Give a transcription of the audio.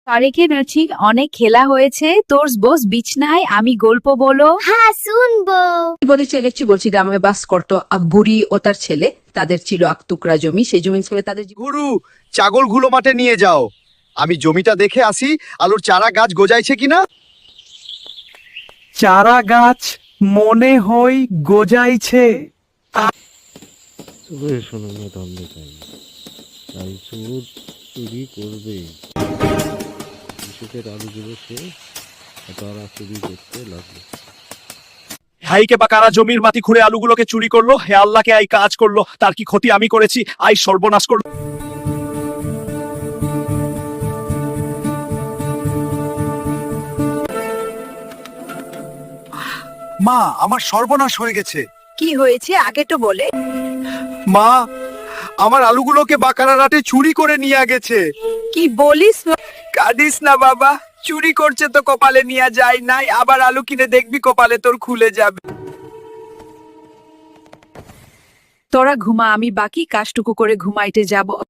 তারেকে নাচি অনেক খেলা হয়েছে, তোর বস বিছনায়, আমি গল্প বলো। হ্যাঁ শুনবো। বলেছে দেখছি বলছি গ্রামে বাস করতো বুড়ি ও তার ছেলে, তাদের ছিল 8 টুকরা জমি, সেই জমি ছেলে তাদের গুরু, ছাগলগুলো মাঠে নিয়ে যাও, আমি জমিটা দেখে আসি আলুর চারা গাছ গজাইছে কিনা। চারা গাছ মনে হয় গজাইছে। চোখের সামনে ধরলে চাই তাই চোর চুরি করবে। কৃষকের আলুগুলো সে তারা চুরি করতে লাগলো। হাইকে বা কারা জমির মাটি খুঁড়ে আলুগুলোকে চুরি করলো? হে আল্লাহকে এই কাজ করলো, তার কি ক্ষতি আমি করেছি? আই সর্বনাশ করলো। মা, আমার সর্বনাশ হয়ে গেছে। কি হয়েছে আগে তো বলে। মা, আমার আলুগুলোকে বাকারা রাতে চুরি করে নিয়ে গেছে। কি বলিস? কাঁদিস না বাবা, চুরি করছে তো কপালে নিয়ে যায় নাই, আবার আলু কিনে দেখবি কপালে তোর খুলে যাবে। তোরা ঘুমা, আমি বাকি কাজটুকু করে ঘুমাইতে যাব।